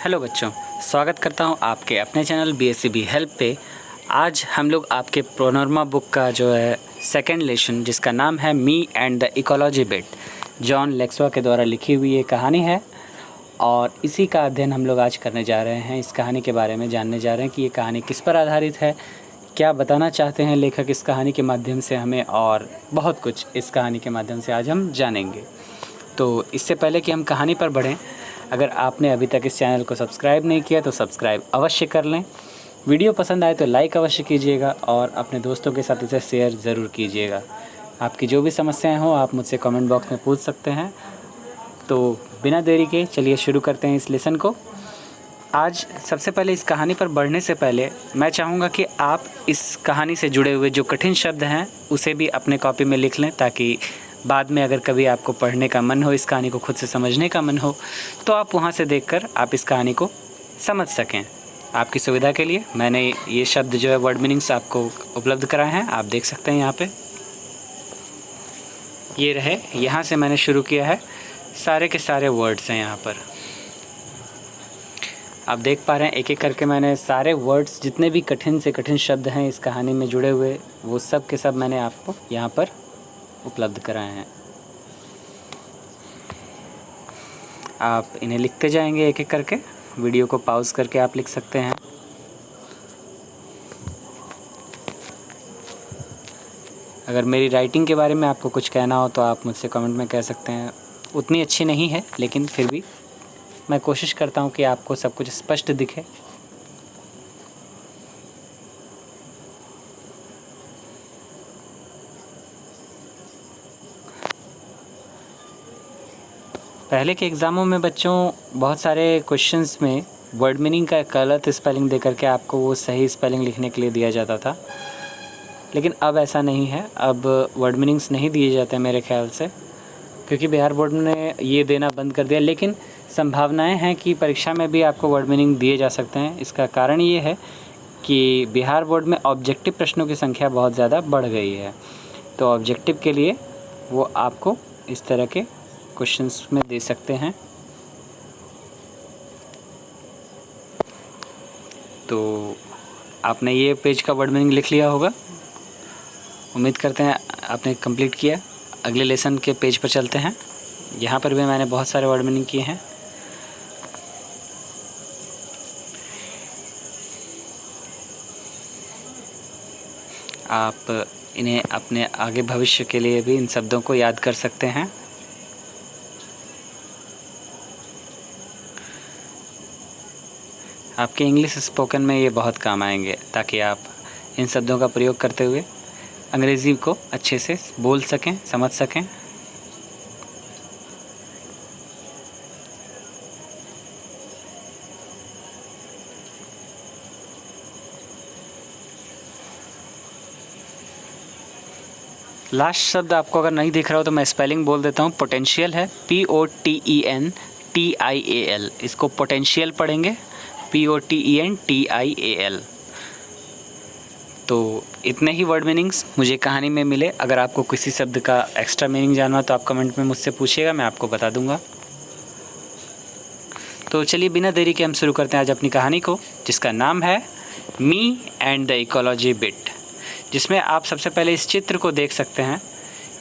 Hello बच्चों, स्वागत करता हूं आपके अपने चैनल BSCB हेल्प पे। आज हम लोग आपके प्रोनोर्मा बुक का जो है सेकंड लेसन, जिसका नाम है me and the ecology bit, John लेक्सवा के द्वारा लिखी हुई ये कहानी है और इसी का अध्ययन हम लोग आज करने जा रहे हैं। इस कहानी के बारे में जानने जा रहे हैं कि ये कहानी किस पर आधारित है, क्या बताना चाहते हैं लेखक इस कहानी के माध्यम से हमें, और बहुत कुछ इस कहानी के माध्यम से आज हम जानेंगे। तो इससे पहले कि हम कहानी पर बढ़ें, अगर आपने अभी तक इस चैनल को सब्सक्राइब नहीं किया तो सब्सक्राइब अवश्य कर लें। वीडियो पसंद आए तो लाइक अवश्य कीजिएगा और अपने दोस्तों के साथ इसे शेयर ज़रूर कीजिएगा। आपकी जो भी समस्याएं हो आप मुझसे कमेंट बॉक्स में पूछ सकते हैं। तो बिना देरी के चलिए शुरू करते हैं इस लेसन को। आज सबसे पहले इस कहानी पर बढ़ने से पहले मैं चाहूँगा कि आप इस कहानी से जुड़े हुए जो कठिन शब्द हैं उसे भी अपने कॉपी में लिख लें, ताकि बाद में अगर कभी आपको पढ़ने का मन हो, इस कहानी को खुद से समझने का मन हो, तो आप वहाँ से देखकर आप इस कहानी को समझ सकें। आपकी सुविधा के लिए मैंने ये शब्द जो है वर्ड मीनिंग्स आपको उपलब्ध कराए हैं, आप देख सकते हैं यहाँ पे। ये रहे, यहाँ से मैंने शुरू किया है, सारे के सारे वर्ड्स हैं यहाँ पर। आप देख पा रहे हैं एक एक करके मैंने सारे वर्ड्स, जितने भी कठिन से कठिन शब्द हैं इस कहानी में जुड़े हुए, वो सब के सब मैंने आपको यहाँ पर उपलब्ध कराए हैं। आप इन्हें लिखते जाएंगे एक एक करके। वीडियो को पॉज करके आप लिख सकते हैं। अगर मेरी राइटिंग के बारे में आपको कुछ कहना हो तो आप मुझसे कमेंट में कह सकते हैं। उतनी अच्छी नहीं है, लेकिन फिर भी मैं कोशिश करता हूँ कि आपको सब कुछ स्पष्ट दिखे। पहले के एग्ज़ामों में बच्चों बहुत सारे क्वेश्चंस में वर्ड मीनिंग का गलत स्पेलिंग दे करके आपको वो सही स्पेलिंग लिखने के लिए दिया जाता था, लेकिन अब ऐसा नहीं है। अब वर्ड मीनिंग्स नहीं दिए जाते मेरे ख्याल से, क्योंकि बिहार बोर्ड ने ये देना बंद कर दिया। लेकिन संभावनाएं हैं कि परीक्षा में भी आपको वर्ड मीनिंग दिए जा सकते हैं। इसका कारण ये है कि बिहार बोर्ड में ऑब्जेक्टिव प्रश्नों की संख्या बहुत ज़्यादा बढ़ गई है, तो ऑब्जेक्टिव के लिए वो आपको इस तरह के क्वेश्चंस में दे सकते हैं। तो आपने ये पेज का वर्ड मीनिंग लिख लिया होगा, उम्मीद करते हैं आपने कंप्लीट किया। अगले लेसन के पेज पर चलते हैं। यहाँ पर भी मैंने बहुत सारे वर्ड मीनिंग किए हैं। आप इन्हें अपने आगे भविष्य के लिए भी इन शब्दों को याद कर सकते हैं। आपके इंग्लिश स्पोकन में ये बहुत काम आएंगे, ताकि आप इन शब्दों का प्रयोग करते हुए अंग्रेज़ी को अच्छे से बोल सकें, समझ सकें। लास्ट शब्द आपको अगर नहीं दिख रहा हो तो मैं स्पेलिंग बोल देता हूँ। पोटेंशियल है, POTENTIAL। इसको पोटेंशियल पढ़ेंगे, POTENTIAL। तो इतने ही वर्ड मीनिंग्स मुझे कहानी में मिले। अगर आपको किसी शब्द का एक्स्ट्रा मीनिंग जानना तो आप कमेंट में मुझसे पूछिएगा, मैं आपको बता दूंगा। तो चलिए बिना देरी के हम शुरू करते हैं आज अपनी कहानी को, जिसका नाम है me and the ecology bit, जिसमें आप सबसे पहले इस चित्र को देख सकते हैं।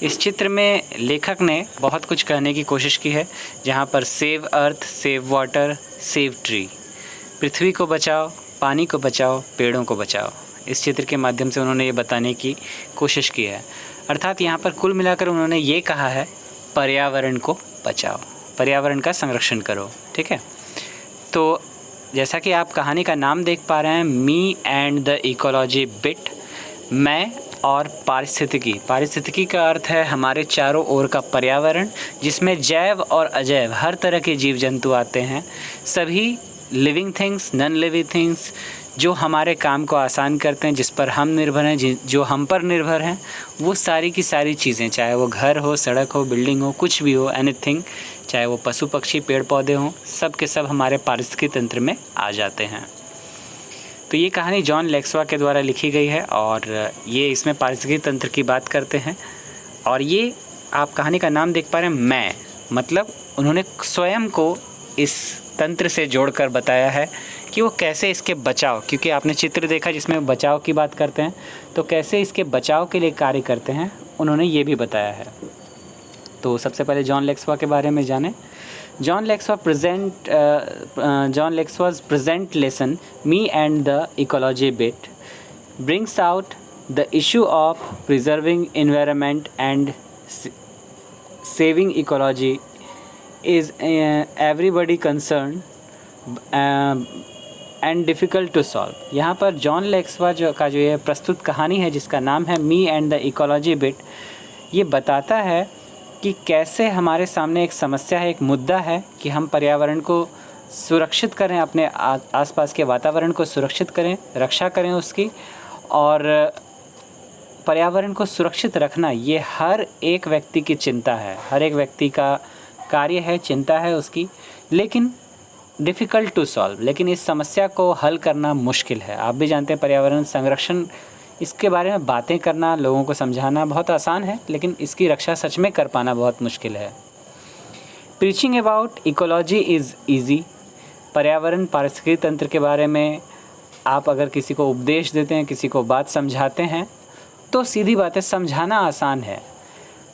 इस चित्र में लेखक ने बहुत कुछ कहने की कोशिश की है, जहाँ पर save earth, save water, save tree, पृथ्वी को बचाओ, पानी को बचाओ, पेड़ों को बचाओ। इस चित्र के माध्यम से उन्होंने ये बताने की कोशिश की है। अर्थात यहाँ पर कुल मिलाकर उन्होंने ये कहा है, पर्यावरण को बचाओ, पर्यावरण का संरक्षण करो। ठीक है, तो जैसा कि आप कहानी का नाम देख पा रहे हैं, मी एंड द इकोलॉजी बिट, मैं और पारिस्थितिकी। पारिस्थितिकी का अर्थ है हमारे चारों ओर का पर्यावरण, जिसमें जैव और अजैव हर तरह के जीव जंतु आते हैं। सभी living things, non living things, जो हमारे काम को आसान करते हैं, जिस पर हम निर्भर हैं, जो हम पर निर्भर हैं, वो सारी की सारी चीज़ें, चाहे वो घर हो, सड़क हो, बिल्डिंग हो, कुछ भी हो, एनीथिंग, चाहे वो पशु पक्षी, पेड़ पौधे हों, सब के सब हमारे पारिस्थितिकी तंत्र में आ जाते हैं। तो ये कहानी जॉन लेक्सवा के द्वारा लिखी गई है और ये इसमें पारिस्थितिकी तंत्र की बात करते हैं। और ये आप कहानी का नाम देख पा रहे हैं, मैं, मतलब उन्होंने स्वयं को इस तंत्र से जोड़कर बताया है कि वो कैसे इसके बचाव, क्योंकि आपने चित्र देखा जिसमें बचाव की बात करते हैं, तो कैसे इसके बचाव के लिए कार्य करते हैं उन्होंने ये भी बताया है। तो सबसे पहले जॉन लेक्सवा के बारे में जानें। जॉन लेक्सवा's present lesson, Me and the Ecology Bit, brings out the issue of preserving environment and saving ecology is everybody concerned and difficult to solve। यहाँ पर जॉन लेक्सवा जो ये प्रस्तुत कहानी है जिसका नाम है me and the ecology bit, ये बताता है कि कैसे हमारे सामने एक समस्या है, एक मुद्दा है कि हम पर्यावरण को सुरक्षित करें, अपने आसपास के वातावरण को सुरक्षित करें, रक्षा करें उसकी। और पर्यावरण को सुरक्षित रखना ये हर एक व्यक्ति की चिंता है, हर एक व्यक्ति का कार्य है, चिंता है उसकी, लेकिन डिफ़िकल्ट टू सॉल्व, लेकिन इस समस्या को हल करना मुश्किल है। आप भी जानते हैं पर्यावरण संरक्षण, इसके बारे में बातें करना, लोगों को समझाना बहुत आसान है, लेकिन इसकी रक्षा सच में कर पाना बहुत मुश्किल है। Preaching about ecology is easy. पर्यावरण पारिस्थितिकी तंत्र के बारे में आप अगर किसी को उपदेश देते हैं, किसी को बात समझाते हैं, तो सीधी बातें समझाना आसान है,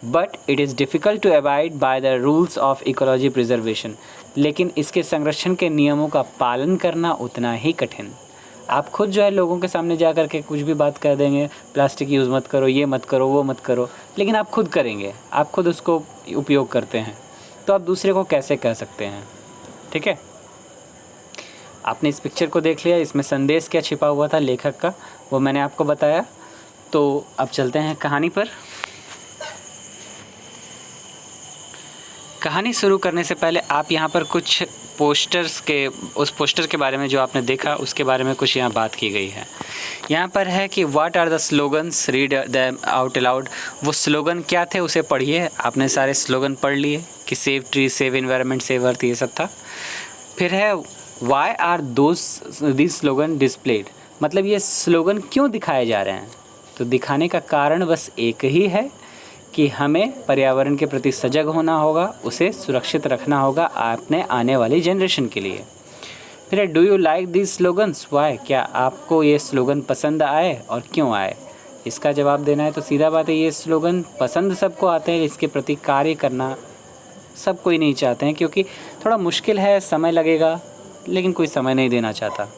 but it is difficult to abide by the rules of ecology preservation. लेकिन इसके संरक्षण के नियमों का पालन करना उतना ही कठिन। आप खुद जो है लोगों के सामने जा कर के कुछ भी बात कर देंगे, प्लास्टिक यूज़ मत करो, ये मत करो, वो मत करो, लेकिन आप खुद करेंगे, आप खुद उसको उपयोग करते हैं, तो आप दूसरे को कैसे कह सकते हैं? ठीक है, आपने इस पिक्चर को देख लिया, इसमें संदेश क्या छिपा हुआ था लेखक का, वो मैंने आपको बताया। तो अब चलते हैं कहानी पर। कहानी शुरू करने से पहले आप यहाँ पर कुछ उस पोस्टर के बारे में जो आपने देखा उसके बारे में कुछ यहाँ बात की गई है। यहाँ पर है कि what are the slogans, read them out aloud. वो स्लोगन क्या थे उसे पढ़िए। आपने सारे स्लोगन पढ़ लिए कि save tree, save environment, save earth, ये सब था। फिर है why are this slogan displayed, मतलब ये स्लोगन क्यों दिखाए जा रहे हैं? तो दिखाने का कारण बस एक ही है कि हमें पर्यावरण के प्रति सजग होना होगा, उसे सुरक्षित रखना होगा अपने आने वाली जनरेशन के लिए। फिर do you like this slogans why, क्या आपको ये स्लोगन पसंद आए और क्यों आए? इसका जवाब देना है तो सीधा बात है, ये स्लोगन पसंद सबको आते हैं, इसके प्रति कार्य करना सब कोई नहीं चाहते हैं, क्योंकि थोड़ा मुश्किल है, समय लगेगा, लेकिन कोई समय नहीं देना चाहता।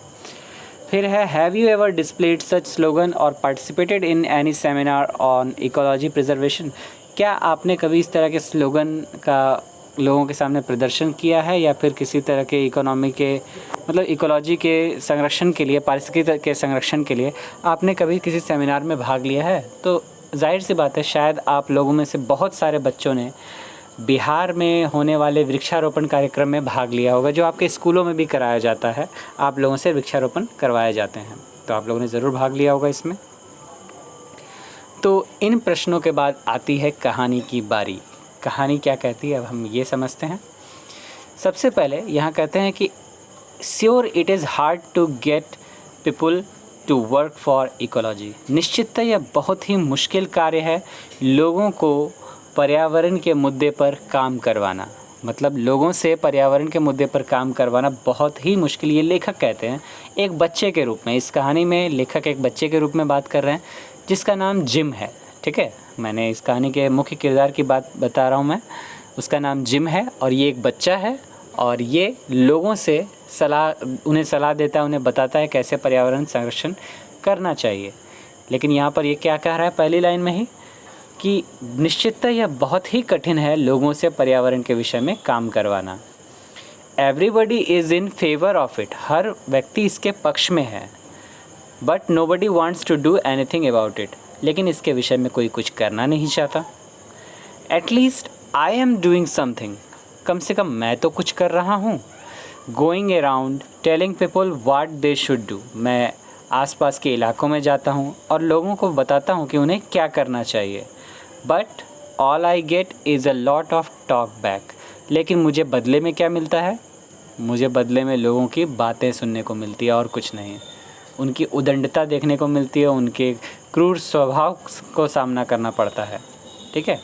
फिर है have you ever displayed such slogan or participated in any seminar on ecology preservation, क्या आपने कभी इस तरह के स्लोगन का लोगों के सामने प्रदर्शन किया है, या फिर किसी तरह के इकोनॉमी के मतलब इकोलॉजी के संरक्षण के लिए, पारिस्थितिकी के संरक्षण के लिए आपने कभी किसी सेमिनार में भाग लिया है? तो जाहिर सी बात है, शायद आप लोगों में से बहुत सारे बच्चों ने बिहार में होने वाले वृक्षारोपण कार्यक्रम में भाग लिया होगा, जो आपके स्कूलों में भी कराया जाता है, आप लोगों से वृक्षारोपण करवाए जाते हैं, तो आप लोगों ने ज़रूर भाग लिया होगा इसमें। तो इन प्रश्नों के बाद आती है कहानी की बारी। कहानी क्या कहती है अब हम ये समझते हैं। सबसे पहले यहाँ कहते हैं कि sure it is hard to get people to work for ecology, निश्चिततः यह बहुत ही मुश्किल कार्य है लोगों को पर्यावरण के मुद्दे पर काम करवाना। मतलब लोगों से पर्यावरण के मुद्दे पर काम करवाना बहुत ही मुश्किल, ये लेखक कहते हैं एक बच्चे के रूप में। इस कहानी में लेखक एक बच्चे के रूप में बात कर रहे हैं जिसका नाम जिम है। ठीक है, मैंने इस कहानी के मुख्य किरदार की बात बता रहा हूँ मैं, उसका नाम जिम है और ये एक बच्चा है और ये लोगों से उन्हें सलाह देता है, उन्हें बताता है कैसे पर्यावरण संरक्षण करना चाहिए। लेकिन यहाँ पर ये क्या कह रहा है पहली लाइन में ही कि निश्चिततः यह बहुत ही कठिन है लोगों से पर्यावरण के विषय में काम करवाना। Everybody is in favour of it, हर व्यक्ति इसके पक्ष में है। But nobody wants to do anything about it, लेकिन इसके विषय में कोई कुछ करना नहीं चाहता। At least I am doing something, कम से कम मैं तो कुछ कर रहा हूँ। Going around telling people what they should do, मैं आसपास के इलाकों में जाता हूँ और लोगों को बताता हूँ कि उन्हें क्या करना चाहिए। But all I get is a lot of talk back, लेकिन मुझे बदले में क्या मिलता है? मुझे बदले में लोगों की बातें सुनने को मिलती है और कुछ नहीं। उनकी उदंडता देखने को मिलती है, उनके क्रूर स्वभाव को सामना करना पड़ता है। ठीक है,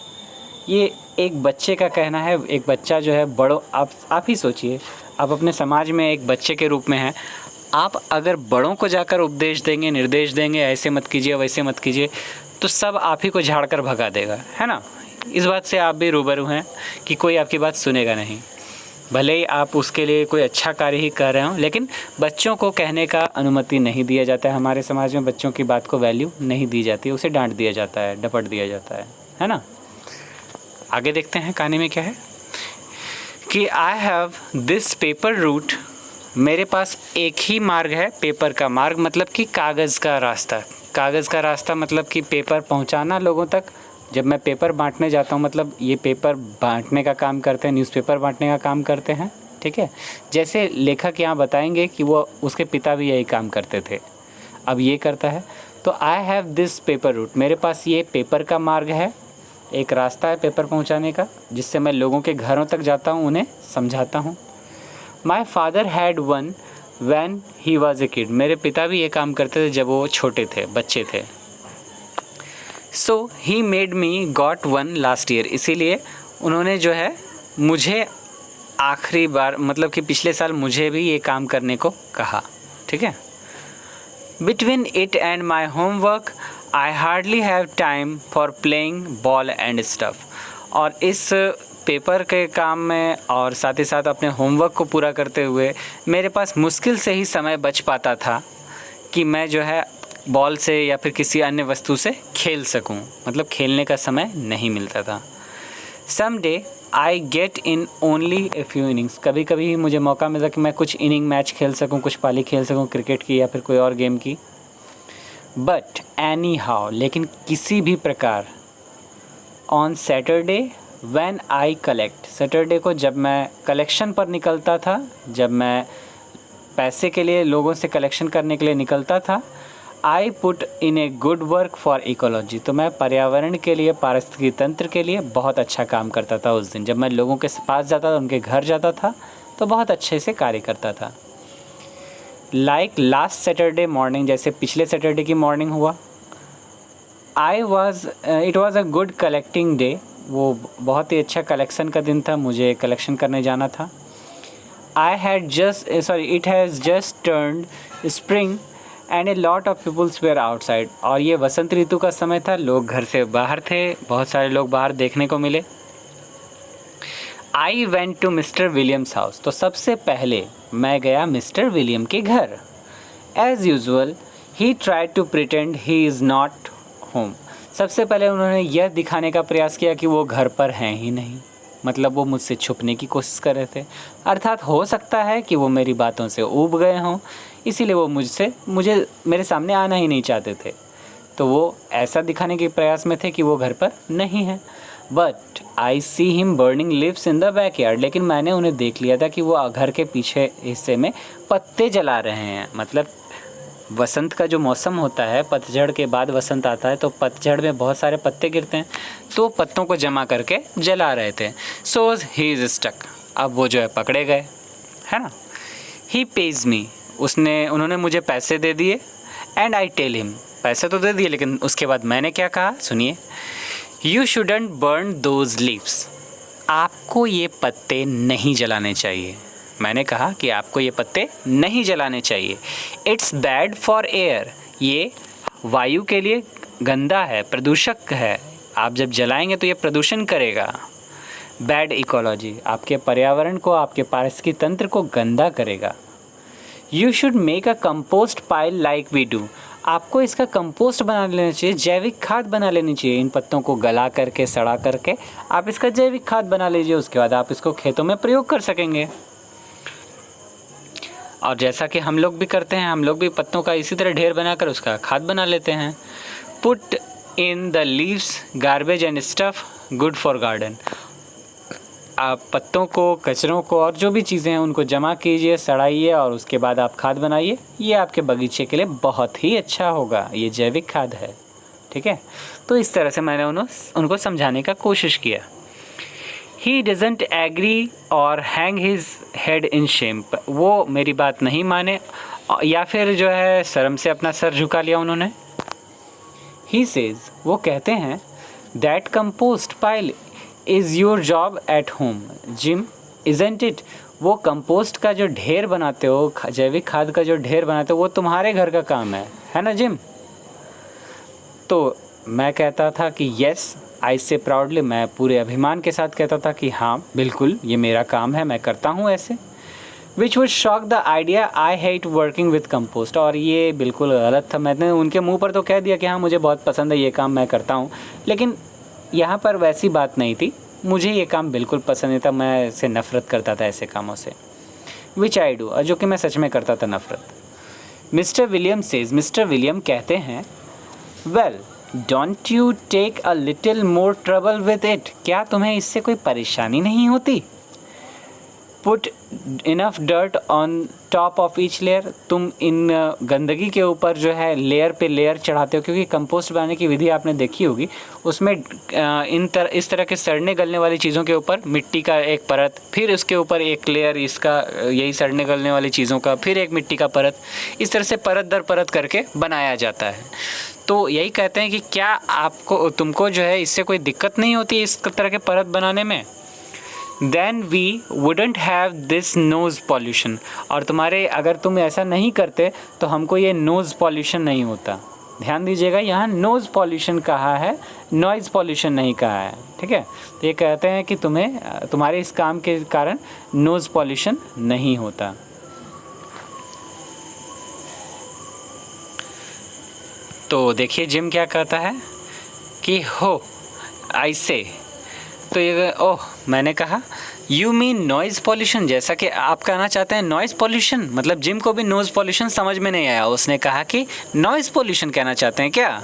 ये एक बच्चे का कहना है। एक बच्चा जो है, बड़ों आप ही सोचिए, आप अपने समाज में एक बच्चे के रूप में हैं। आप अगर बड़ों को जाकर उपदेश देंगे, निर्देश देंगे, ऐसे मत कीजिए, वैसे मत कीजिए, तो सब आप ही को झाड़ कर भगा देगा, है ना। इस बात से आप भी रूबरू हैं कि कोई आपकी बात सुनेगा नहीं। भले ही आप उसके लिए कोई अच्छा कार्य ही कर रहे हो, लेकिन बच्चों को कहने का अनुमति नहीं दिया जाता है। हमारे समाज में बच्चों की बात को वैल्यू नहीं दी जाती, उसे डांट दिया जाता है, डपट दिया जाता है ना। आगे देखते हैं कहानी में क्या है कि I have this paper route, मेरे पास एक ही मार्ग है। पेपर का मार्ग मतलब कि कागज़ का रास्ता। कागज़ का रास्ता मतलब कि पेपर पहुंचाना लोगों तक। जब मैं पेपर बांटने जाता हूं, मतलब ये पेपर बांटने का काम करते हैं, न्यूज़पेपर बांटने का काम करते हैं, ठीक है। जैसे लेखक यहाँ बताएंगे कि वो उसके पिता भी यही काम करते थे, अब ये करता है। तो I have this paper route, मेरे पास ये पेपर का मार्ग है, एक रास्ता है पेपर पहुँचाने का, जिससे मैं लोगों के घरों तक जाता हूँ, उन्हें समझाता हूँ। My father had one when he was a kid, मेरे पिता भी ये काम करते थे जब वो छोटे थे, बच्चे थे। So he made me got one last year, इसीलिए उन्होंने जो है मुझे आखिरी बार, मतलब कि पिछले साल मुझे भी ये काम करने को कहा, ठीक है। Between it and my homework I hardly have time for playing ball and stuff, और इस पेपर के काम में और साथ ही साथ अपने होमवर्क को पूरा करते हुए मेरे पास मुश्किल से ही समय बच पाता था कि मैं जो है बॉल से या फिर किसी अन्य वस्तु से खेल सकूं, मतलब खेलने का समय नहीं मिलता था। Some day I get in only a few innings, कभी कभी मुझे मौका मिलता कि मैं कुछ इनिंग मैच खेल सकूं, कुछ पाली खेल सकूं क्रिकेट की या फिर कोई और गेम की। बट एनी हाउ, लेकिन किसी भी प्रकार, on Saturday when I collect, Saturday को जब मैं कलेक्शन पर निकलता था, जब मैं पैसे के लिए लोगों से कलेक्शन करने के लिए निकलता था, I put in a good work for ecology, तो मैं पर्यावरण के लिए, पारिस्थितिकी तंत्र के लिए बहुत अच्छा काम करता था। उस दिन जब मैं लोगों के पास जाता था, उनके घर जाता था, तो बहुत अच्छे से कार्य करता था। लाइक लास्ट सैटरडे मॉर्निंग, जैसे पिछले सैटरडे की मॉर्निंग हुआ। It was a good collecting day, वो बहुत ही अच्छा कलेक्शन का दिन था, मुझे कलेक्शन करने जाना था। It has just turned spring and a lot of peoples were outside, और ये वसंत ऋतु का समय था, लोग घर से बाहर थे, बहुत सारे लोग बाहर देखने को मिले। I went to Mister Williams house, तो सबसे पहले मैं गया मिस्टर विलियम के घर। As usual he tried to pretend he is not home, सबसे पहले उन्होंने यह दिखाने का प्रयास किया कि वो घर पर हैं ही नहीं, मतलब वो मुझसे छुपने की कोशिश कर रहे थे। अर्थात हो सकता है कि वो मेरी बातों से ऊब गए हों, इसीलिए वो मेरे सामने आना ही नहीं चाहते थे। तो वो ऐसा दिखाने के प्रयास में थे कि वो घर पर नहीं है। But I see him burning leaves in the backyard, लेकिन मैंने उन्हें देख लिया था कि वो घर के पीछे हिस्से में पत्ते जला रहे हैं। मतलब वसंत का जो मौसम होता है, पतझड़ के बाद वसंत आता है, तो पतझड़ में बहुत सारे पत्ते गिरते हैं, तो पत्तों को जमा करके जला रहे थे। सो ही इज़ स्टक, अब वो जो है पकड़े गए, है ना। ही पेज मी, उन्होंने मुझे पैसे दे दिए। एंड आई टेल हिम, पैसे तो दे दिए, लेकिन उसके बाद मैंने क्या कहा सुनिए। You shouldn't burn those leaves, आपको ये पत्ते नहीं जलाने चाहिए। मैंने कहा कि आपको ये पत्ते नहीं जलाने चाहिए। इट्स बैड फॉर एयर, ये वायु के लिए गंदा है, प्रदूषक है, आप जब जलाएंगे तो ये प्रदूषण करेगा। बैड इकोलॉजी, आपके पर्यावरण को, आपके पारिस्थितिकी तंत्र को गंदा करेगा। You should make a compost pile like we do, आपको इसका कंपोस्ट बना लेना चाहिए, जैविक खाद बना लेनी चाहिए। इन पत्तों को गला करके, सड़ा करके आप इसका जैविक खाद बना लीजिए, उसके बाद आप इसको खेतों में प्रयोग कर सकेंगे। और जैसा कि हम लोग भी करते हैं, हम लोग भी पत्तों का इसी तरह ढेर बनाकर उसका खाद बना लेते हैं। Put in the leaves garbage and stuff good for garden, आप पत्तों को, कचरों को और जो भी चीज़ें हैं उनको जमा कीजिए, सड़ाइए और उसके बाद आप खाद बनाइए। ये आपके बगीचे के लिए बहुत ही अच्छा होगा, ये जैविक खाद है, ठीक है। तो इस तरह से मैंने उनको समझाने का कोशिश किया। ही डजंट एग्री और hang his head in Shem, वो मेरी बात नहीं माने या फिर जो है शर्म से अपना सर झुका लिया उन्होंने। ही सेज, वो कहते हैं, that compost pile is your job at home gym isn't it, वो कंपोस्ट का जो ढेर बनाते हो, जैविक खाद का जो ढेर बनाते हो, वो तुम्हारे घर का काम है ना जिम? तो मैं कहता था कि येस, आई से प्राउडली, मैं पूरे अभिमान के साथ कहता था कि हाँ बिल्कुल ये मेरा काम है, मैं करता हूँ ऐसे। Which would shock the idea I hate working with compost. और ये बिल्कुल गलत था। मैंने उनके मुंह पर तो कह दिया कि हाँ मुझे बहुत पसंद है, ये काम मैं करता हूँ, लेकिन यहाँ पर वैसी बात नहीं थी। मुझे ये काम बिल्कुल पसंद नहीं था, मैं इससे नफ़रत करता था ऐसे कामों से, विच आई डू, जो कि मैं सच में करता था नफ़रत। Mister William says, Mister William कहते हैं, well don't you take a little more trouble with it. क्या तुम्हें इससे कोई परेशानी नहीं होती? Put enough dirt on top of each layer. तुम इन गंदगी के ऊपर जो है लेयर पे लेयर चढ़ाते हो, क्योंकि कंपोस्ट बनाने की विधि आपने देखी होगी, उसमें इस तरह के सड़ने गलने वाली चीज़ों के ऊपर मिट्टी का एक परत, फिर उसके ऊपर एक लेयर इसका यही सड़ने गलने वाली चीज़ों का, फिर एक मिट्टी का परत, इस तरह से परत दर परत करके बनाया जाता है। तो यही कहते हैं कि क्या तुमको जो है इससे कोई दिक्कत नहीं होती इस तरह के परत बनाने में? Then we wouldn't have this noise pollution। और अगर तुम ऐसा नहीं करते तो हमको ये नोज़ पॉल्यूशन नहीं होता। ध्यान दीजिएगा, यहाँ नोज़ पॉल्यूशन कहा है, नॉइज़ पॉल्यूशन नहीं कहा है, ठीक है। तो ये कहते हैं कि तुम्हारे इस काम के कारण नोज़ पॉल्यूशन नहीं होता। तो देखिए जिम क्या कहता है कि हो आई से, तो ये मैंने कहा यू मीन नॉइज़ पॉल्यूशन, जैसा कि आप कहना चाहते हैं नॉइज़ पॉल्यूशन, मतलब जिम को भी नॉइज़ पॉल्यूशन समझ में नहीं आया, उसने कहा कि नॉइज़ पॉल्यूशन कहना चाहते हैं क्या?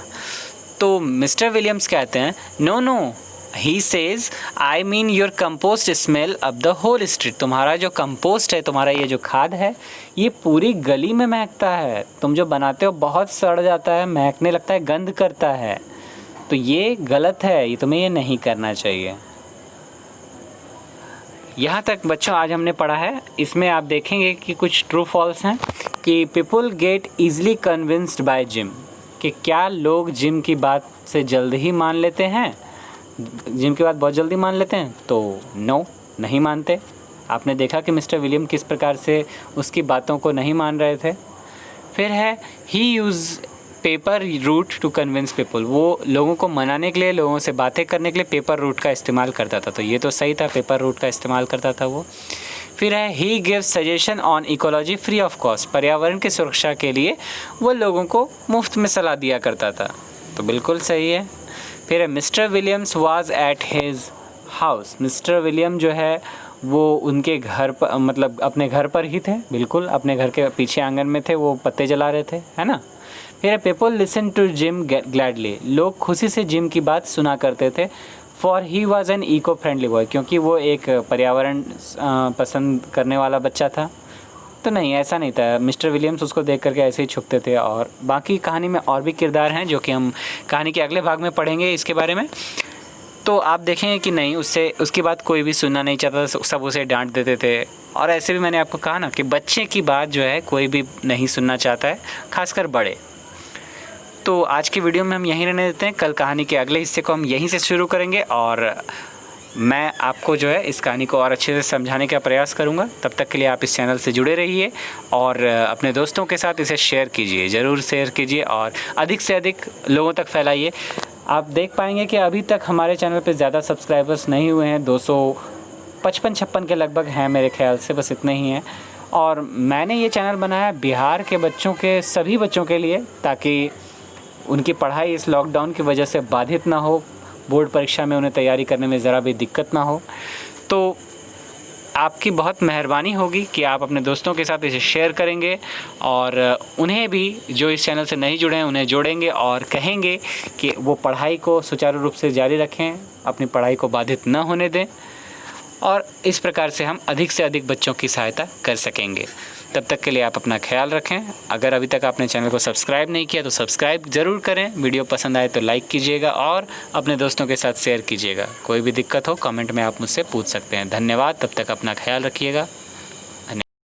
तो मिस्टर विलियम्स कहते हैं no, he says I mean your compost smell up the whole street. तुम्हारा जो कंपोस्ट है, तुम्हारा ये जो खाद है, ये पूरी गली में महकता है। तुम जो बनाते हो बहुत सड़ जाता है, महकने लगता है, गंध करता है। तो ये गलत है, ये तुम्हें ये नहीं करना चाहिए। यहाँ तक बच्चों आज हमने पढ़ा है। इसमें आप देखेंगे कि कुछ ट्रू फॉल्स हैं कि people get easily convinced by Jim, कि क्या लोग जिम की बात से जल्द ही मान लेते हैं, जिम की बात बहुत जल्दी मान लेते हैं? तो नो, नहीं मानते। आपने देखा कि मिस्टर विलियम किस प्रकार से उसकी बातों को नहीं मान रहे थे। फिर है he use paper route to convince people. वो लोगों को मनाने के लिए, लोगों से बातें करने के लिए पेपर रूट का इस्तेमाल करता था। तो ये तो सही था, पेपर रूट का इस्तेमाल करता था वो। फिर है he gives suggestion on ecology free of cost. पर्यावरण की सुरक्षा के लिए वो लोगों को मुफ्त में सलाह दिया करता था। तो बिल्कुल सही है। फिर है mister Williams was at his house. Mister William जो है वो उनके घर पर, मतलब अपने घर पर ही थे, बिल्कुल अपने घर के पीछे आंगन में थे, वो पत्ते जला रहे थे, है ना। फिर people listen to Jim gladly. लोग खुशी से जिम की बात सुना करते थे। For he was an eco friendly boy, क्योंकि वो एक पर्यावरण पसंद करने वाला बच्चा था। तो नहीं, ऐसा नहीं था। मिस्टर विलियम्स उसको देख करके ऐसे ही छुपते थे। और बाकी कहानी में और भी किरदार हैं जो कि हम कहानी के अगले भाग में पढ़ेंगे इसके बारे में। तो आप देखेंगे कि नहीं, उसकी बात कोई भी सुनना नहीं चाहता, सब उसे डांट देते थे। और ऐसे भी मैंने आपको कहा ना कि बच्चे की बात जो है कोई भी नहीं सुनना चाहता है, खासकर बड़े। तो आज की वीडियो में हम यहीं रहने देते हैं। कल कहानी के अगले हिस्से को हम यहीं से शुरू करेंगे और मैं आपको जो है इस कहानी को और अच्छे से समझाने का प्रयास करूंगा। तब तक के लिए आप इस चैनल से जुड़े रहिए और अपने दोस्तों के साथ इसे शेयर कीजिए, ज़रूर शेयर कीजिए और अधिक से अधिक लोगों तक फैलाइए। आप देख पाएंगे कि अभी तक हमारे चैनल पे ज़्यादा सब्सक्राइबर्स नहीं हुए हैं, 255-56 के लगभग हैं मेरे ख्याल से, बस इतने ही हैं। और मैंने ये चैनल बनाया बिहार के बच्चों के, सभी बच्चों के लिए, ताकि उनकी पढ़ाई इस लॉकडाउन की वजह से बाधित ना हो, बोर्ड परीक्षा में उन्हें तैयारी करने में ज़रा भी दिक्कत ना हो। तो आपकी बहुत मेहरबानी होगी कि आप अपने दोस्तों के साथ इसे शेयर करेंगे और उन्हें भी, जो इस चैनल से नहीं जुड़े हैं, उन्हें जोड़ेंगे और कहेंगे कि वो पढ़ाई को सुचारू रूप से जारी रखें, अपनी पढ़ाई को बाधित न होने दें और इस प्रकार से हम अधिक से अधिक बच्चों की सहायता कर सकेंगे। तब तक के लिए आप अपना ख्याल रखें। अगर अभी तक आपने चैनल को सब्सक्राइब नहीं किया तो सब्सक्राइब ज़रूर करें। वीडियो पसंद आए तो लाइक कीजिएगा और अपने दोस्तों के साथ शेयर कीजिएगा। कोई भी दिक्कत हो कमेंट में आप मुझसे पूछ सकते हैं। धन्यवाद। तब तक अपना ख्याल रखिएगा।